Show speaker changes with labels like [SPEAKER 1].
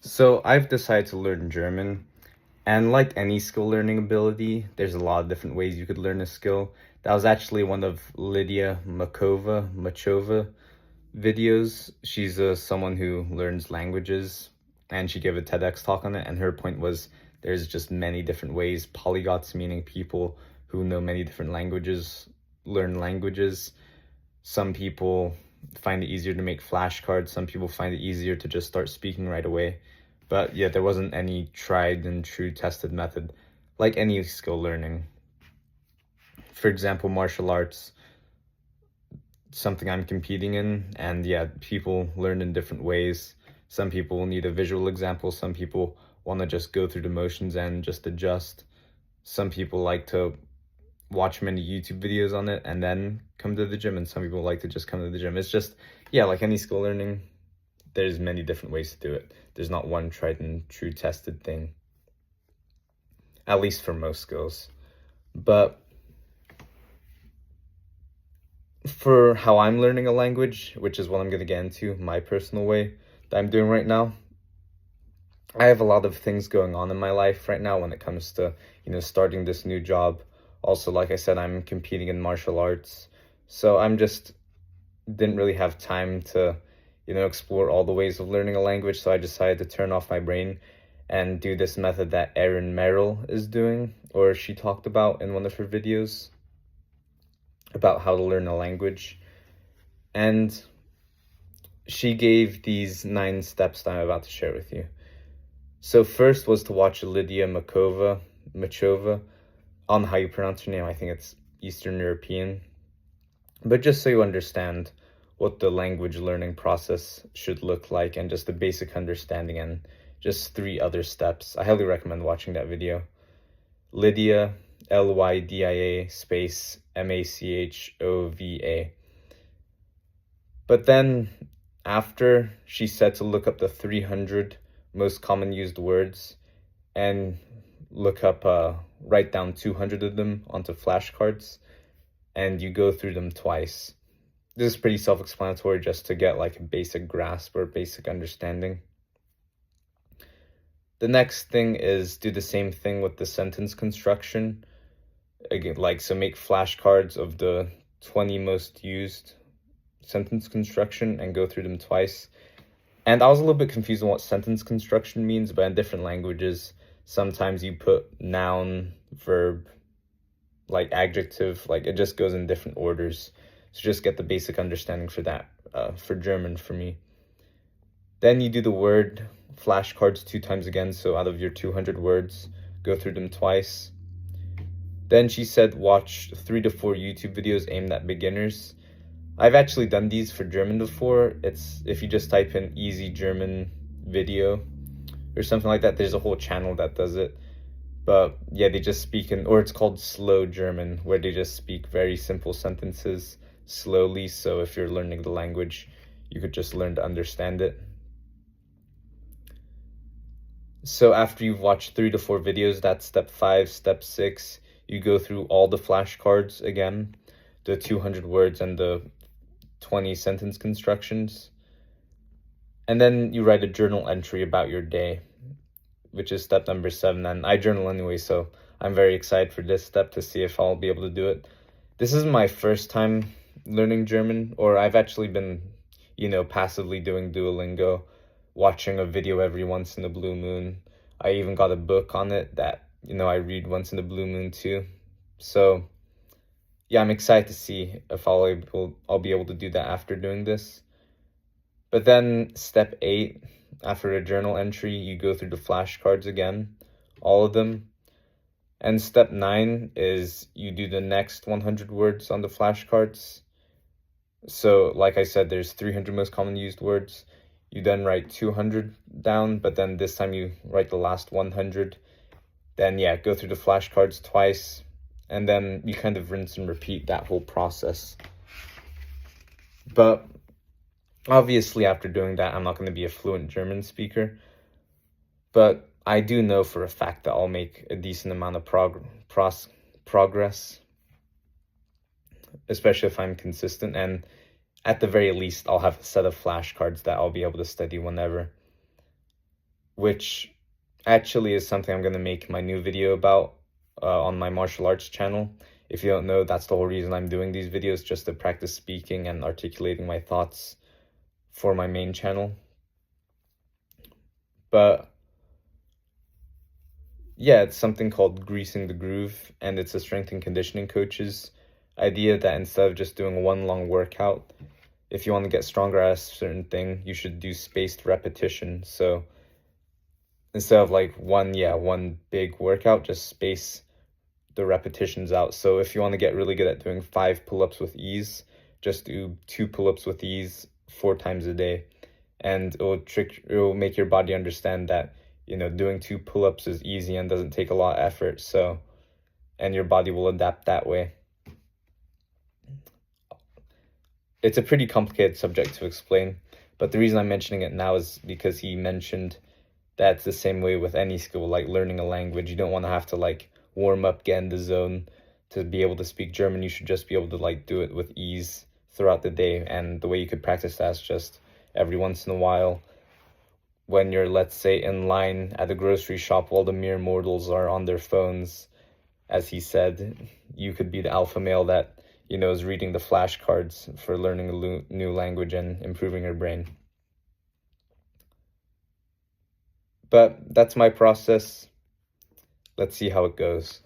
[SPEAKER 1] So I've decided to learn German, and like any skill learning ability, there's a lot of different ways you could learn a skill. That was actually one of Lydia Machova videos. She's someone who learns languages, and she gave a TEDx talk on it, and her point was there's just many different ways. Polyglots, meaning people who know many different languages, learn languages. Some people find it easier to make flashcards. Some people find it easier to just start speaking right away. But yeah, there wasn't any tried and true tested method like any skill learning. For example, martial arts, something I'm competing in, and yeah, people learn in different ways. Some people need a visual example, some people want to just go through the motions and just adjust. Some people like to watch many YouTube videos on it and then come to the gym, and some people like to just come to the gym. It's just, yeah, like any skill learning, there's many different ways to do it. There's not one tried and true tested thing, at least for most skills. But for how I'm learning a language, which is what I'm going to get into, my personal way that I'm doing right now, I have a lot of things going on in my life right now when it comes to, starting this new job. Also, like I said, I'm competing in martial arts. So I'm just didn't really have time to, explore all the ways of learning a language. So I decided to turn off my brain and do this method that Erin Merrill is doing, or she talked about in one of her videos about how to learn a language. And she gave these 9 steps that I'm about to share with you. So first was to watch Lydia Machova, I don't know how you pronounce her name, I think it's Eastern European. But just so you understand what the language learning process should look like and just the basic understanding and just 3 other steps, I highly recommend watching that video. Lydia, Lydia space Machova. But then after, she said to look up the 300 most common used words and write down 200 of them onto flashcards, and you go through them twice. This is pretty self-explanatory, just to get like a basic grasp or basic understanding. The next thing is do the same thing with the sentence construction. Again, so make flashcards of the 20 most used sentence construction and go through them twice. And I was a little bit confused on what sentence construction means, but in different languages, sometimes you put noun, verb, like adjective, like it just goes in different orders. So just get the basic understanding for that, for German for me. Then you do the word flashcards 2 times again. So out of your 200 words, go through them twice. Then she said watch 3 to 4 YouTube videos aimed at beginners. I've actually done these for German before. It's if you just type in easy German video or something like that, there's a whole channel that does it. But yeah, they just speak or it's called slow German, where they just speak very simple sentences slowly. So if you're learning the language, you could just learn to understand it. So after you've watched 3 to 4 videos, that's step 5. Step 6, you go through all the flashcards again, the 200 words and the 20 sentence constructions. And then you write a journal entry about your day, which is step number 7. And I journal anyway, so I'm very excited for this step to see if I'll be able to do it. This is my first time learning German, or I've actually been, passively doing Duolingo, watching a video every once in a blue moon. I even got a book on it that, I read once in a blue moon too. So yeah, I'm excited to see if I'll be able to do that after doing this. But then step 8, after a journal entry, you go through the flashcards again, all of them. And step 9 is you do the next 100 words on the flashcards. So like I said, there's 300 most commonly used words. You then write 200 down, but then this time you write the last 100. Then yeah, go through the flashcards twice, and then you kind of rinse and repeat that whole process. But obviously after doing that, I'm not going to be a fluent German speaker, but I do know for a fact that I'll make a decent amount of progress, especially if I'm consistent, and at the very least, I'll have a set of flashcards that I'll be able to study whenever. which actually is something I'm going to make my new video about on my martial arts channel. If you don't know, that's the whole reason I'm doing these videos, just to practice speaking and articulating my thoughts for my main channel. But yeah, it's something called greasing the groove, and it's a strength and conditioning coach's idea that instead of just doing one long workout, if you want to get stronger at a certain thing, you should do spaced repetition. So instead of like one big workout, just space the repetitions out. So if you want to get really good at doing 5 pull-ups with ease, just do 2 pull-ups with ease 4 times a day, and it will make your body understand that, you know, doing 2 pull-ups is easy and doesn't take a lot of effort. So, and your body will adapt that way. It's a pretty complicated subject to explain, but the reason I'm mentioning it now is because he mentioned that it's the same way with any skill, like learning a language. You don't want to have to like warm up, get in the zone to be able to speak German. You should just be able to like do it with ease throughout the day. And the way you could practice that is just every once in a while, when you're, let's say, in line at a grocery shop while the mere mortals are on their phones, as he said, you could be the alpha male that, you know, is reading the flashcards for learning a new language and improving your brain. But that's my process. Let's see how it goes.